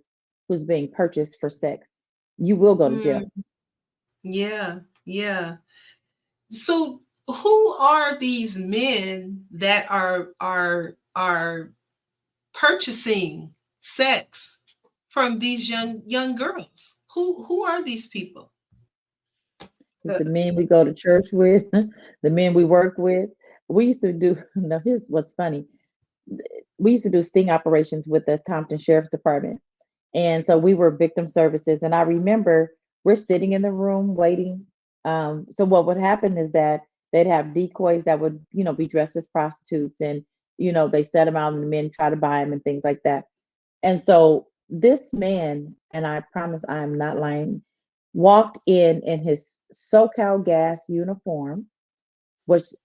who's being purchased for sex. You will go to Mm. jail. Yeah. Yeah. So who are these men that are purchasing sex from these young girls? Who are these people? It's Uh, the men we go to church with, the men we work with. We used to do, now here's what's funny. We used to do sting operations with the Compton Sheriff's Department. And so we were victim services. And I remember we're sitting in the room waiting. So what would happen is that they'd have decoys that would, be dressed as prostitutes, and, they set them out and the men try to buy them and things like that. And so this man, and I promise I'm not lying, walked in his SoCal Gas uniform,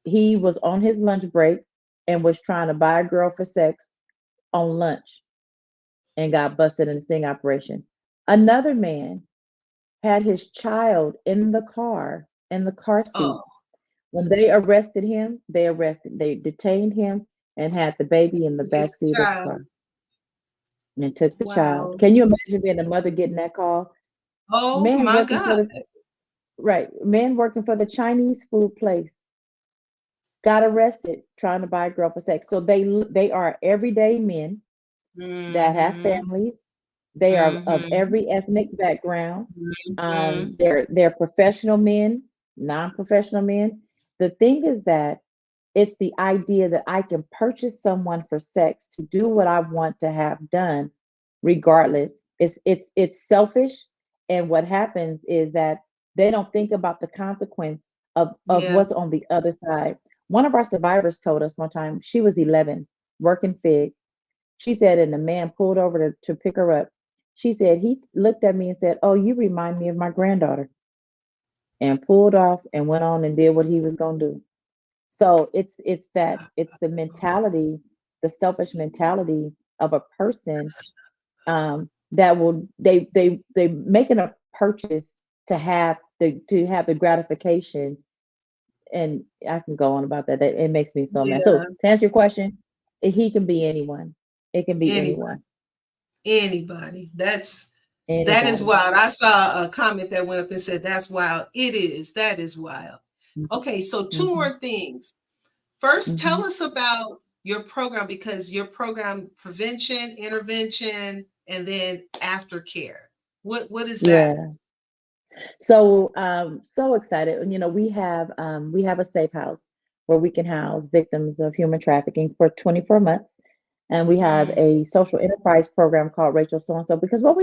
he was on his lunch break and was trying to buy a girl for sex on lunch and got busted in a sting operation. Another man had his child in the car seat. Oh, When they detained him and had the baby in the back his seat of the child. car and took the child. Wow. Can you imagine being a mother getting that call? Oh Man my working for God. the man working for the Chinese food place got arrested trying to buy a girl for sex. So they are everyday men that have Mm-hmm. families. They are of Mm-hmm. every ethnic background. Mm-hmm. They're professional men, non-professional men. The thing is that it's the idea that I can purchase someone for sex to do what I want to have done, regardless. It's selfish, and what happens is that they don't think about the consequence of Yeah. what's on the other side. One of our survivors told us one time she was 11, working FIG. She said, and the man pulled over to pick her up. She said, he looked at me and said, "Oh, you remind me of my granddaughter," and pulled off and went on and did what he was going to do. So it's the mentality, the selfish mentality of a person that will they making a purchase to have the gratification. And I can go on about that. It makes me so mad. So Yeah. to answer your question, he can be anyone. It can be Anybody. anyone. Anybody. That is Anybody. wild. I saw a comment that went up and said, "That's wild." It is. That is wild. Okay, so two Mm-hmm. more things. First, Mm-hmm. tell us about your program, because your program prevention, intervention, and then aftercare. What is that? Yeah. So so excited. And, we have a safe house where we can house victims of human trafficking for 24 months. And we have Mm, a social enterprise program called Rachel So and So. Because what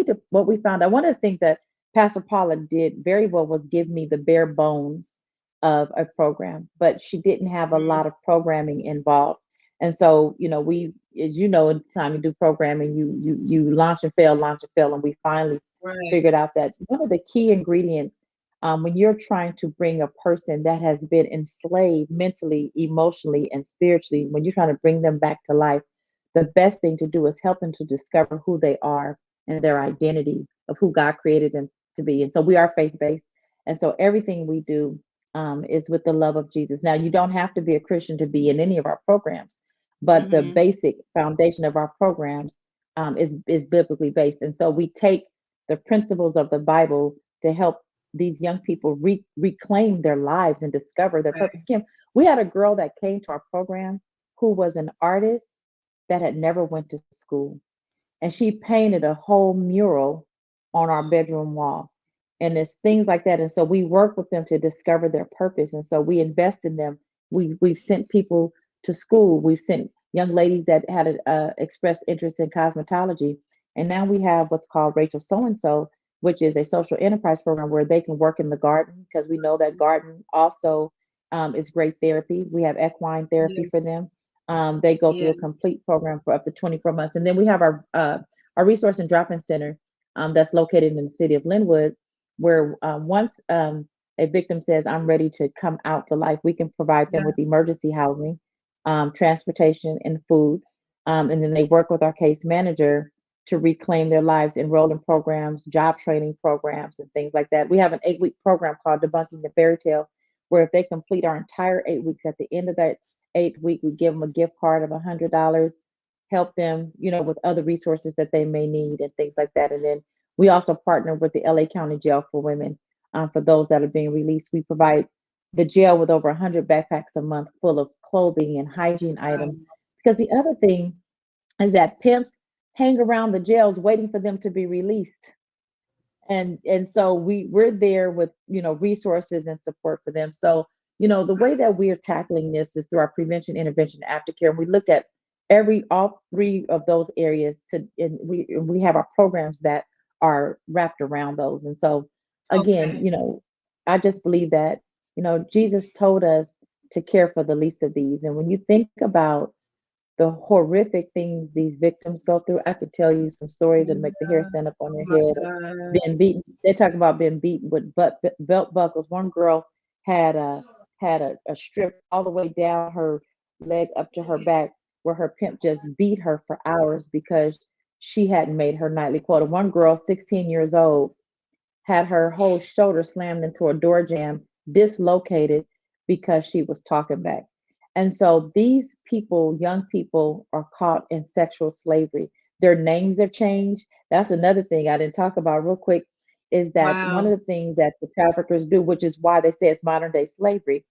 we found out, one of the things that Pastor Paula did very well was give me the bare bones of a program, but she didn't have a mm, lot of programming involved. And so, as you know, anytime you do programming, you launch and fail, and we finally right, figured out that one of the key ingredients when you're trying to bring a person that has been enslaved mentally, emotionally, and spiritually, when you're trying to bring them back to life, the best thing to do is help them to discover who they are and their identity of who God created them to be. And so we are faith based. And so everything we do is with the love of Jesus. Now, you don't have to be a Christian to be in any of our programs, but the mm-hmm, basic foundation of our programs is biblically based. And so we take the principles of the Bible to help these young people reclaim their lives and discover their purpose. right, Kim, we had a girl that came to our program who was an artist that had never went to school, and she painted a whole mural on our bedroom wall. And it's things like that. And so we work with them to discover their purpose. And so we invest in them. We've sent people to school. We've sent young ladies that had expressed interest in cosmetology. And now we have what's called Rachel So and So, which is a social enterprise program where they can work in the garden, because we know that garden also is great therapy. We have equine therapy for yes, them. They go through yeah, a complete program for up to 24 months. And then we have our resource and drop-in center that's located in the city of Linwood, where once a victim says, "I'm ready to come out to life," we can provide them yeah, with emergency housing, transportation, and food. And then they work with our case manager to reclaim their lives, enroll in programs, job training programs, and things like that. We have an 8-week program called Debunking the Fairy Tale, where if they complete our entire 8 weeks, at the end of that 8th week, we give them a gift card of $100, help them, with other resources that they may need and things like that. And then we also partner with the LA County Jail for Women for those that are being released. We provide the jail with over 100 backpacks a month full of clothing and hygiene items. wow, Because the other thing is that pimps hang around the jails waiting for them to be released. And so we're there with resources and support for them. So the way that we're tackling this is through our prevention, intervention, aftercare. And we look at all three of those areas and we have our programs that are wrapped around those. And so again, okay, I just believe that Jesus told us to care for the least of these. And when you think about the horrific things these victims go through, I could tell you some stories that make the hair yeah, stand up on oh their my head of God, being beaten. They talk about being beaten with belt buckles. One girl had had a strip all the way down her leg up to her back, where her pimp just beat her for hours because she hadn't made her nightly quota. One girl, 16 years old, had her whole shoulder slammed into a door jamb, dislocated because she was talking back. And so these people, young people, are caught in sexual slavery. Their names have changed. That's another thing I didn't talk about real quick, is that one of Wow. the things that the traffickers do, which is why they say it's modern day slavery,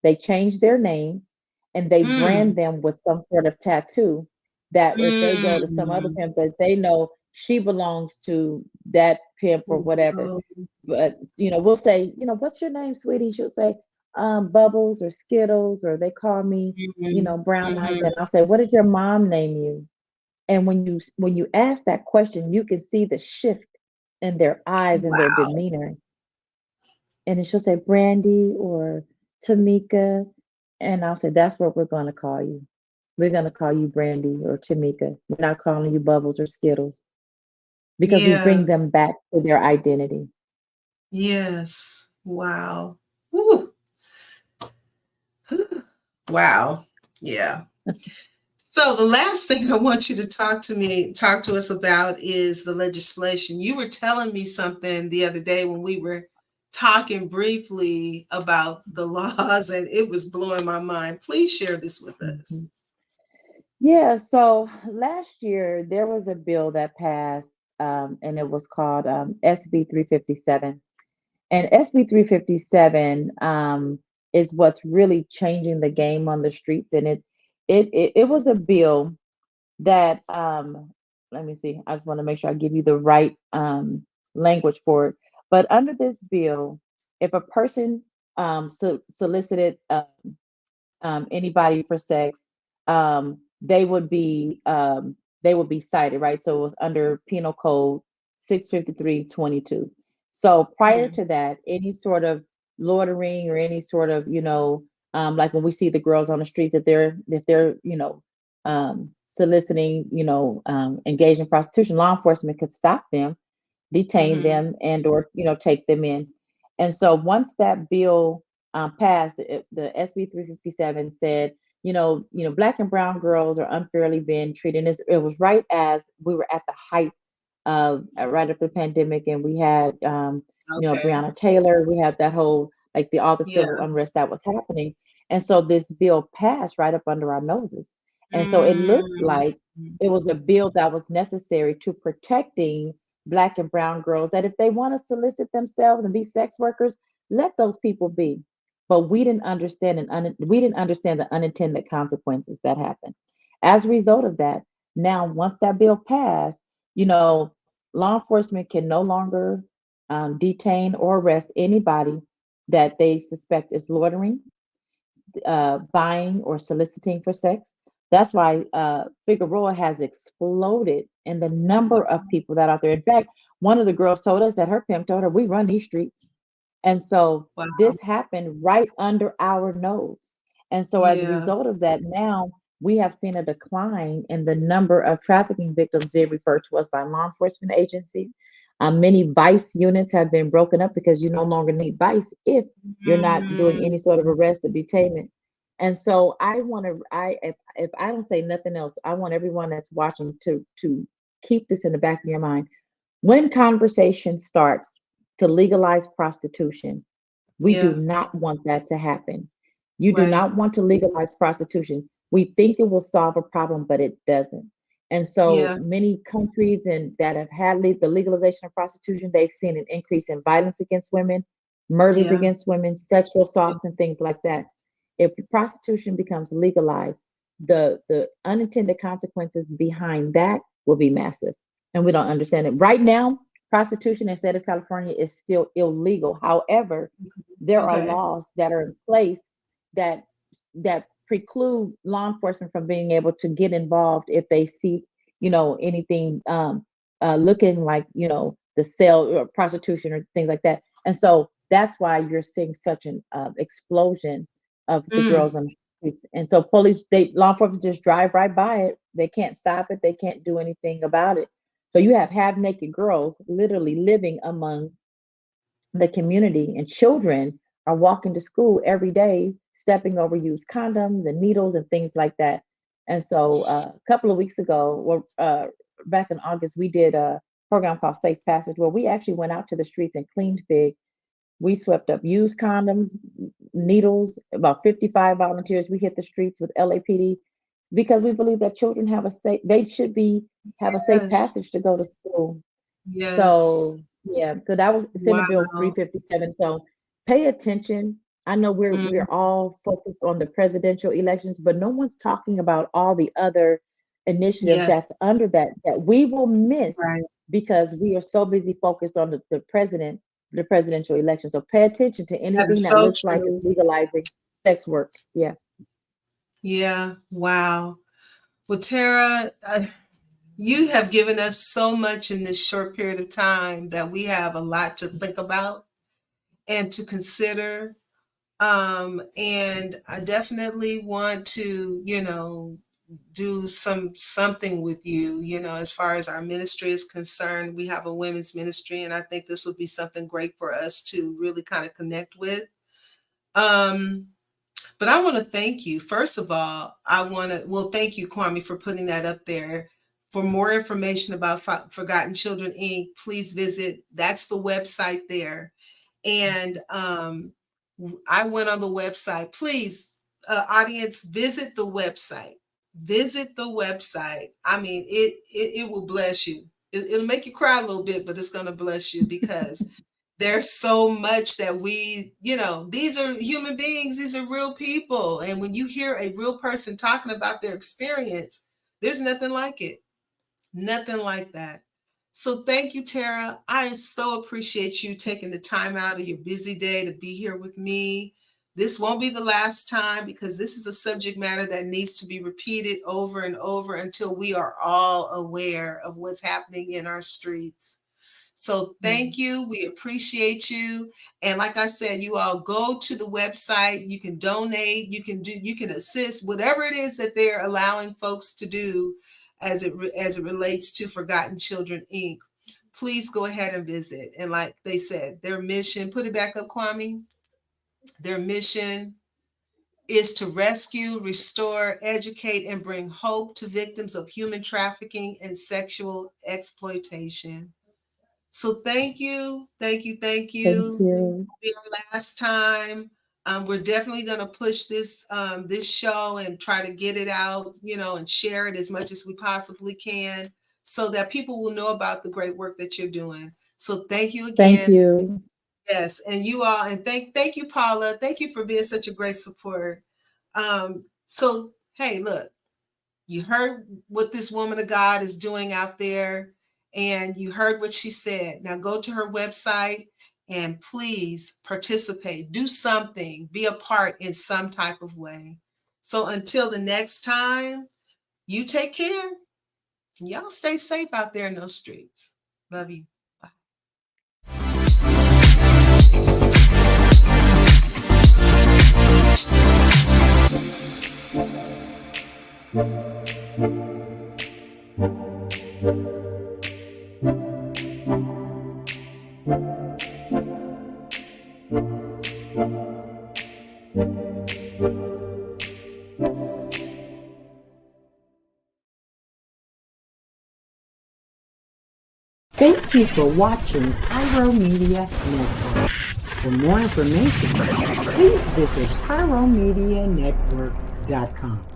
they change their names and they brand Mm. them with some sort of tattoo that if they go to some other Mm. pimp, that they know she belongs to that pimp or whatever. Oh. But we'll say, what's your name, sweetie? She'll say, Bubbles or Skittles, or they call me, Mhm. Brown Eyes. Mhm. And I'll say, what did your mom name you? And when you ask that question, you can see the shift in their eyes and their Wow. demeanor. And then she'll say Brandy or Tamika. And I'll say, that's what we're going to call you. We're going to call you Brandy or Tamika. We're not calling you Bubbles or Skittles, because we bring Yeah. them back to their identity. Yes. Wow. Woo. Wow. Yeah. So the last thing I want you to talk to us about is the legislation. You were telling me something the other day when we were talking briefly about the laws, and it was blowing my mind. Please share this with us. Mhm. Yeah, so last year there was a bill that passed, and it was called SB 357. And SB 357 is what's really changing the game on the streets. And it was a bill that, let me see, I just want to make sure I give you the right language for it. But under this bill, if a person solicited anybody for sex, they would be cited, right? So it was under Penal Code 653-22. So prior Mm. to that, any sort of loitering or any sort of, like when we see the girls on the streets, if they're soliciting, engaged in prostitution, law enforcement could stop them, detain Mhm. them, and or take them in. And so once that bill passed, the SB 357 said, black and brown girls are unfairly being treated. And it was right as we were at the height of right after the pandemic, and we had Okay. Breonna Taylor, we had that whole, like, all the civil Yeah. unrest that was happening. And so this bill passed right up under our noses. And so it looked Mm. like it was a bill that was necessary to protecting black and brown girls, that if they want to solicit themselves and be sex workers, let those people be. But we didn't understand we didn't understand the unintended consequences that happened. As a result of that, now once that bill passed, law enforcement can no longer detain or arrest anybody that they suspect is loitering, buying, or soliciting for sex. That's why Figueroa has exploded in the number of people that are out there. In fact, one of the girls told us that her pimp told her, "We run these streets." And so Wow. this happened right under our nose. And so as a Yeah. result of that, now we have seen a decline in the number of trafficking victims being referred to us by law enforcement agencies. Many vice units have been broken up because you no longer need vice if you're not doing any Mm. sort of arrest or detainment. And so I want to, if I don't say nothing else, I want everyone that's watching to keep this in the back of your mind. When conversation starts to legalize prostitution, we do Yeah. not want that to happen. You do Right. not want to legalize prostitution. We think it will solve a problem, but it doesn't. And so Yeah. many countries that have had the legalization of prostitution, they've seen an increase in violence against women, murders Yeah. against women, sexual assaults, and things like that. If prostitution becomes legalized, the unintended consequences behind that will be massive. And we don't understand it. Right now, prostitution in the state of California is still illegal. However, there are Okay. laws that are in place that preclude law enforcement from being able to get involved if they see, anything looking like, the sale or prostitution or things like that. And so that's why you're seeing such an explosion of the Mm. girls on the streets. And so law enforcement just drive right by it. They can't stop it. They can't do anything about it. So you have half-naked girls literally living among the community, and children are walking to school every day, stepping over used condoms and needles and things like that. And so a couple of weeks ago, back in August, we did a program called Safe Passage, where we actually went out to the streets and cleaned FIG. We swept up used condoms, needles, about 55 volunteers. We hit the streets with LAPD because we believe that children have a safe passage to go to school. Yes. So yeah, so that was Senate Bill Wow. 357. So pay attention. I know we're all focused on the presidential elections, but no one's talking about all the other initiatives Yes. that's under that we will miss Right. because we are so busy focused on the presidential election. So pay attention to anything is that so looks like true. it's legalizing sex work. Yeah. Yeah. Wow. Well, Tera, you have given us so much in this short period of time that we have a lot to think about and to consider. And I definitely want to, do something with you, as far as our ministry is concerned. We have a women's ministry, and I think this would be something great for us to really kind of connect with. But I want to thank you. First of all, thank you, Kwame, for putting that up there. For more information about Forgotten Children, Inc., please visit. That's the website there. And I went on the website. Please, audience, visit the website. Visit the website. I mean, it will bless you. It'll make you cry a little bit, but it's going to bless you because there's so much that these are human beings. These are real people. And when you hear a real person talking about their experience, there's nothing like it. Nothing like that. So thank you, Tera. I so appreciate you taking the time out of your busy day to be here with me. This won't be the last time because this is a subject matter that needs to be repeated over and over until we are all aware of what's happening in our streets. So thank you. We appreciate you. And like I said, you all go to the website. You can donate. You can assist, whatever it is that they're allowing folks to do as it relates to Forgotten Children, Inc. Please go ahead and visit. And like they said, their mission, put it back up, Kwame. Their mission is to rescue, restore, educate, and bring hope to victims of human trafficking and sexual exploitation. So thank you. Thank you. It'll be our last time. We're definitely going to push this show and try to get it out, and share it as much as we possibly can so that people will know about the great work that you're doing. So thank you again. Thank you. Yes, and you all, and thank you, Paula. Thank you for being such a great support. So hey, look, you heard what this woman of God is doing out there, and you heard what she said. Now go to her website and please participate. Do something. Be a part in some type of way. So until the next time, you take care. Y'all stay safe out there in those streets. Love you. Bye. Thank you for watching Pyro Media Network. For more information, please visit pyromedianetwork.com.